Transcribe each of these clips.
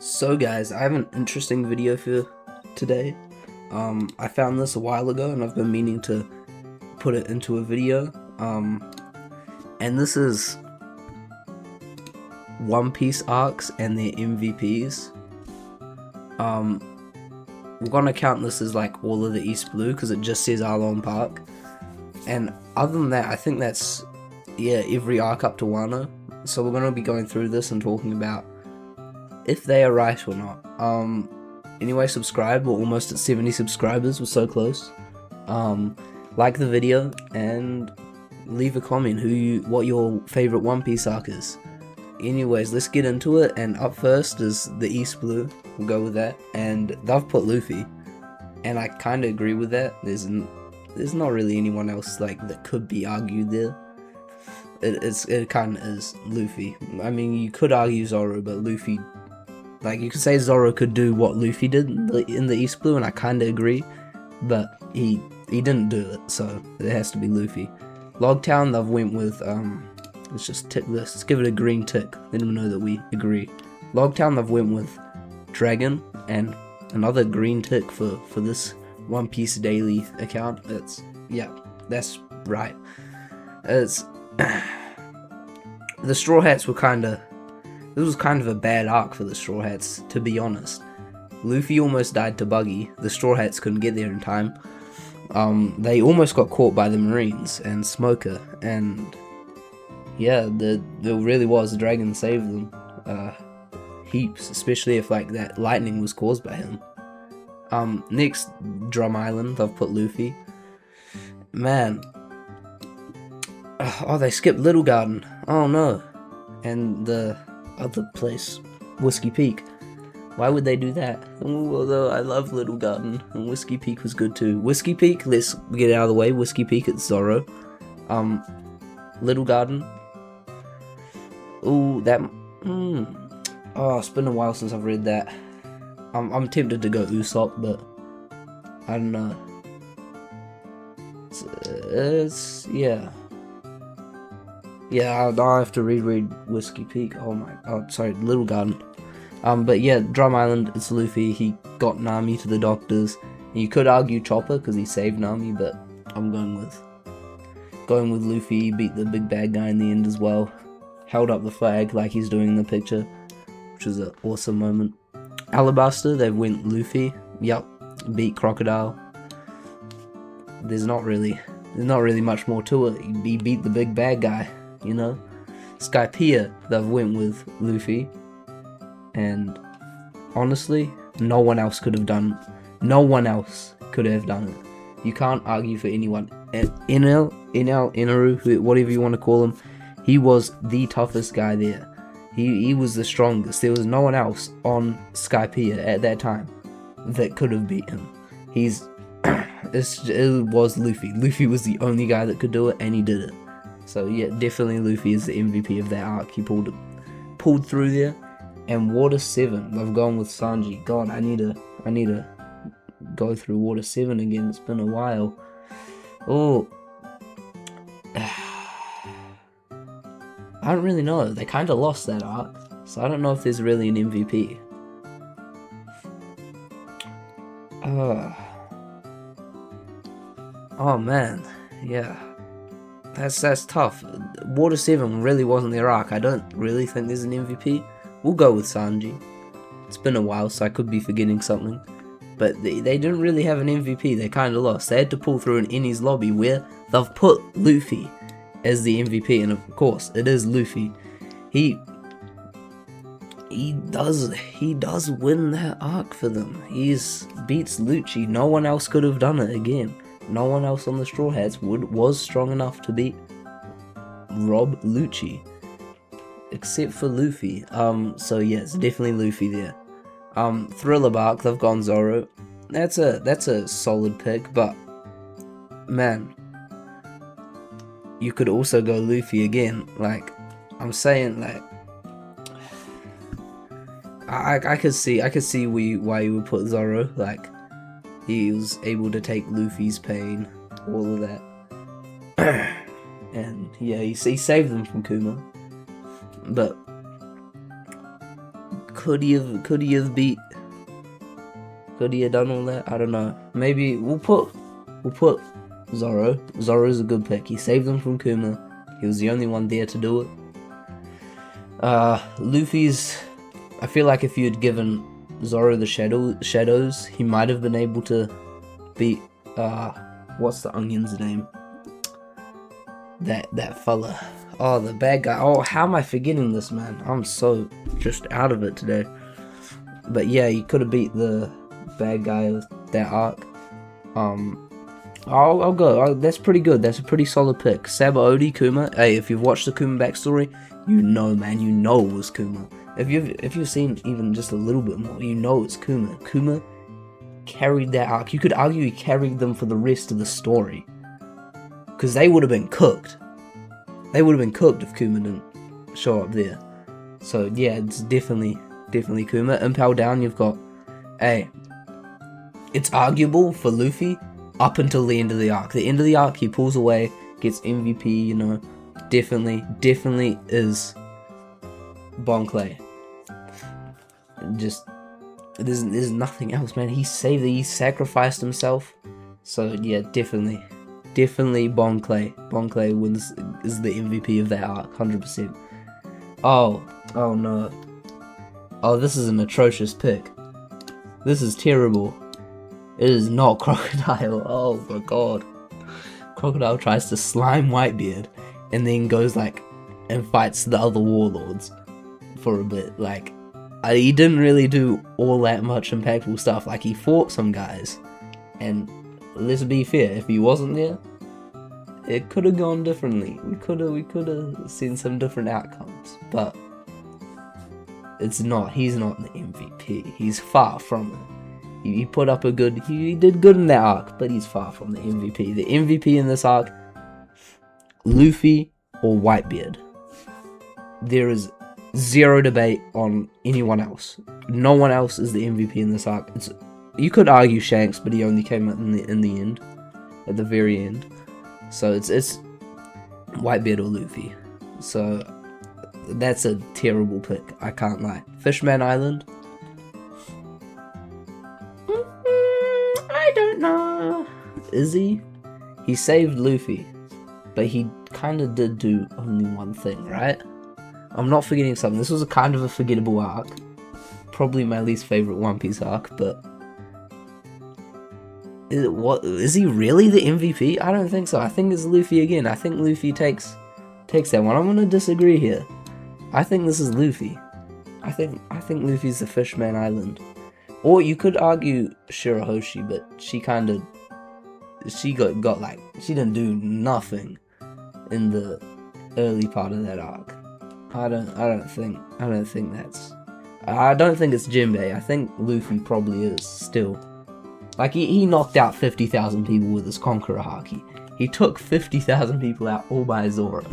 So guys, I have an interesting video for today. I found this a while ago and I've been meaning to put it into a video. And this is One Piece arcs and their MVPs. We're gonna count this as like all of the East Blue because it just says Arlong Park. And other than that, I think that's, yeah, every arc up to Wano. So we're gonna be going through this and talking about if they are right or not. Anyway, subscribe. We're almost at 70 subscribers. We're so close. Like the video and leave a comment what your favorite One Piece arc is. Anyways, let's get into it. And up first is the East Blue. We'll go with that. And they've put Luffy, and I kind of agree with that. There's not really anyone else like that could be argued there. It kind of is Luffy. I mean, you could argue Zoro, but Luffy, like, you could say Zoro could do what Luffy did in the East Blue, and I kind of agree, but he didn't do it, so it has to be Luffy. Logtown, they've went with, let's just tick this, let's give it a green tick, let them know that we agree. Logtown, they've went with Dragon, and another green tick for this One Piece Daily account. That's right. It's the Straw Hats were this was kind of a bad arc for the Straw Hats, to be honest. Luffy almost died to Buggy. The Straw Hats couldn't get there in time. They almost got caught by the Marines and Smoker, and yeah, there really was. The Dragon saved them heaps, especially if like that lightning was caused by him. Next, Drum Island, they've put Luffy. Man. Oh, they skipped Little Garden. Oh no. And the other place, Whiskey Peak. Why would they do that? Although I love Little Garden, and Whiskey Peak was good too. Whiskey Peak, let's get it out of the way. Whiskey Peak, it's Zoro. Little Garden. Ooh, that. Oh, it's been a while since I've read that. I'm tempted to go Usopp, but I don't know. Yeah. Yeah, I'll have to reread Whiskey Peak. Sorry, Little Garden. But yeah, Drum Island, it's Luffy. He got Nami to the doctors. You could argue Chopper because he saved Nami, but I'm going with Luffy. He beat the big bad guy in the end as well. Held up the flag like he's doing in the picture, which was an awesome moment. Alabasta, they went Luffy. Yup, beat Crocodile. There's not really much more to it. He beat the big bad guy, you know. Skypiea, they've went with Luffy, and honestly, no one else could have done it. You can't argue for anyone. Enel, Inaru, whatever you want to call him, he was the toughest guy there. He was the strongest. There was no one else on Skypiea at that time that could have beat him. It was Luffy. Luffy was the only guy that could do it, and he did it. So yeah, definitely Luffy is the MVP of that arc. He pulled through there. And Water 7, I've gone with Sanji. God, I need to go through Water 7 again. It's been a while. Oh, I don't really know. They kind of lost that arc, so I don't know if there's really an MVP. Oh man, yeah, that's tough. Water 7 really wasn't their arc. I don't really think there's an MVP. We'll go with Sanji. It's been a while, so I could be forgetting something. But they didn't really have an MVP. They kind of lost. They had to pull through an Enies lobby where they've put Luffy as the MVP, and of course, it is Luffy. He does win that arc for them. He beats Lucci. No one else could have done it again. No one else on the Straw Hats was strong enough to beat Rob Lucci, except for Luffy. So yeah, it's definitely Luffy there. Thriller Bark, they've gone Zoro. That's a solid pick, but man, you could also go Luffy again. Like, I'm saying, like, I could see why you would put Zoro. Like, he was able to take Luffy's pain, all of that, and yeah, he saved them from Kuma. But Could he have beat? Could he have done all that? I don't know. Maybe we'll put Zoro. Zoro's a good pick. He saved them from Kuma. He was the only one there to do it. Luffy's. I feel like if you had given Zoro the shadows, he might have been able to beat. What's the onion's name? That fella. Oh, the bad guy. Oh, how am I forgetting this, man? I'm so just out of it today. But yeah, he could have beat the bad guy with that arc. I'll go. That's pretty good. That's a pretty solid pick. Sabaody, Kuma. Hey, if you've watched the Kuma backstory, you know, man. You know it was Kuma. If you've seen even just a little bit more, you know it's Kuma. Kuma carried that arc. You could argue he carried them for the rest of the story. Because they would have been cooked. They would have been cooked if Kuma didn't show up there. So yeah, it's definitely Kuma. Impel down, you've got. Hey, it's arguable for Luffy up until the end of the arc. The end of the arc, he pulls away, gets MVP. You know, definitely is Bon Clay. Just there's nothing else, man. He saved it. He sacrificed himself. So yeah, definitely Bon Clay. Bon Clay is the MVP of that arc, 100%. Oh no. Oh, this is an atrocious pick. This is terrible. It is not Crocodile. Oh my god. Crocodile tries to slime Whitebeard and then goes like and fights the other warlords for a bit. Like, he didn't really do all that much impactful stuff. Like, he fought some guys, and let's be fair, if he wasn't there, it could have gone differently. We could have seen some different outcomes, but it's not. He's not the MVP. He's far from it. He put up he did good in that arc, but he's far from the MVP. The MVP in this arc, Luffy or Whitebeard. There is zero debate on anyone else. No one else is the MVP in this arc. You could argue Shanks, but he only came out in the end, at the very end. So it's Whitebeard or Luffy. So that's a terrible pick. I can't lie. Fishman Island. I don't know. Is he? He saved Luffy, but he kind of did do only one thing, right? I'm not forgetting something. This was a kind of a forgettable arc. Probably my least favorite One Piece arc, but is he really the MVP? I don't think so. I think it's Luffy again. I think Luffy takes that one. I'm gonna disagree here. I think this is Luffy. I think Luffy's the Fishman Island. Or you could argue Shirahoshi, but she got like, she didn't do nothing in the early part of that arc. I don't think it's Jinbei. I think Luffy probably is still. Like, he knocked out 50,000 people with his Conqueror Haki. He took 50,000 people out all by Zoro.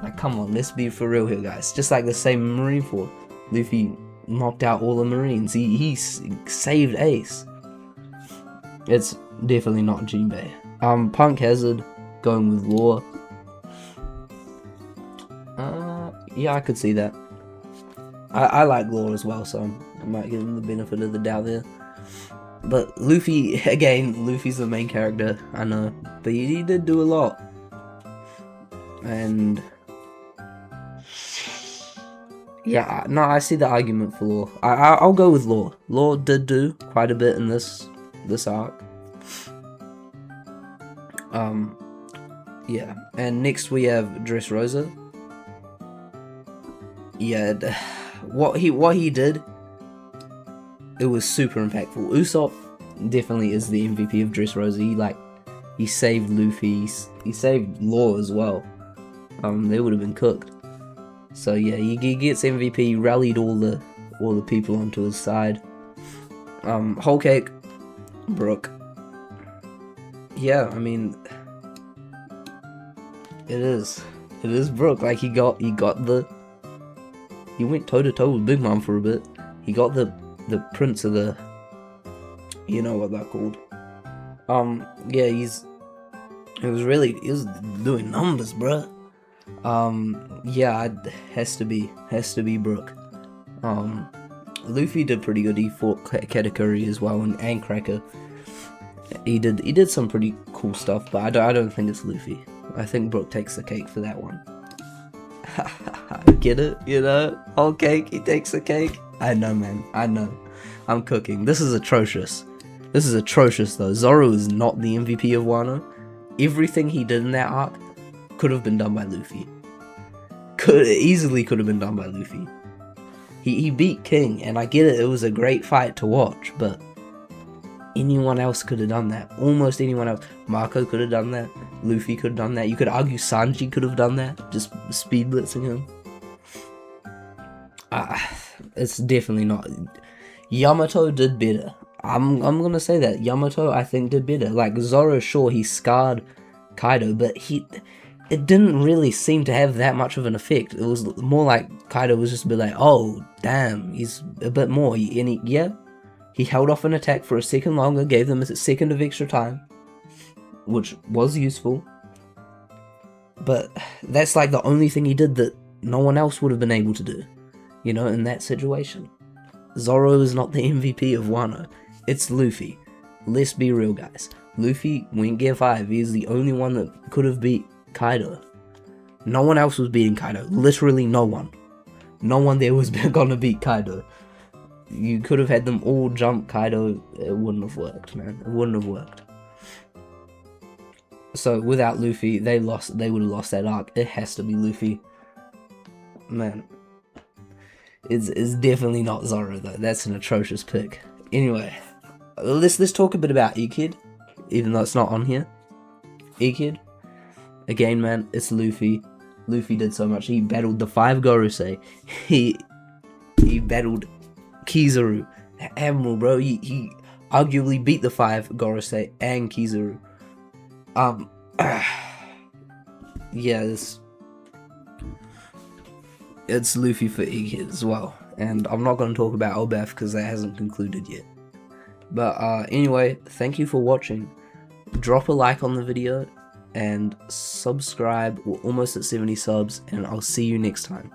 Like, come on, let's be for real here, guys. Just like the same Marineford. Luffy knocked out all the Marines. He saved Ace. It's definitely not Jinbei. Punk Hazard going with Law. Yeah, I could see that. I like Law as well, so I might give him the benefit of the doubt there. But Luffy, again, Luffy's the main character, I know, but he did do a lot. And yeah, no, I see the argument for Law. I'll go with Law. Law did do quite a bit in this arc. Yeah, and next we have Dressrosa. Yeah, what he did, it was super impactful. Usopp definitely is the MVP of Dressrosa. He saved Luffy. He saved Law as well. They would have been cooked. So yeah, he gets MVP. He rallied all the people onto his side. Whole Cake, Brook. Yeah, I mean, it is Brook. Like, he went toe to toe with Big Mom for a bit. He got the Prince of the, you know what they're called. Yeah, he was doing numbers, bruh. Yeah, it has to be Brook. Luffy did pretty good. He fought Katakuri as well, and Cracker. He did some pretty cool stuff, but I don't think it's Luffy. I think Brook takes the cake for that one. Get it? You know? Whole cake, he takes the cake. I know, man. I know. I'm cooking. This is atrocious. This is atrocious, though. Zoro is not the MVP of Wano. Everything he did in that arc could have been done by Luffy. Easily could have been done by Luffy. He beat King, and I get it. It was a great fight to watch, but anyone else could have done that. Almost anyone else. Marco could have done that. Luffy could have done that. You could argue Sanji could have done that. Just speed blitzing him. It's definitely not. Yamato did better. I'm gonna say that. Yamato, I think, did better. Like, Zoro, sure, he scarred Kaido, but it didn't really seem to have that much of an effect. It was more like Kaido was just a bit like, oh, damn, he's a bit more. He held off an attack for a second longer, gave them a second of extra time, which was useful. But that's like the only thing he did that no one else would have been able to do, you know, in that situation. Zoro is not the MVP of Wano. It's Luffy. Let's be real, guys. Luffy went Gear 5. He is the only one that could have beat Kaido. No one else was beating Kaido. Literally no one. No one there was gonna beat Kaido. You could have had them all jump Kaido. It wouldn't have worked, man. It wouldn't have worked. So without Luffy, they would have lost that arc. It has to be Luffy. Man. It's definitely not Zoro, though. That's an atrocious pick. Anyway, let's talk a bit about E-Kid, even though it's not on here. E-Kid, again, man, it's Luffy. Luffy did so much. He battled the 5 Gorosei. He battled Kizaru, Admiral, bro. He arguably beat the 5 Gorosei and Kizaru. Yeah, it's Luffy for E-Kid as well. And I'm not going to talk about Elbaf because that hasn't concluded yet. But anyway, thank you for watching. Drop a like on the video and subscribe. We're almost at 70 subs, and I'll see you next time.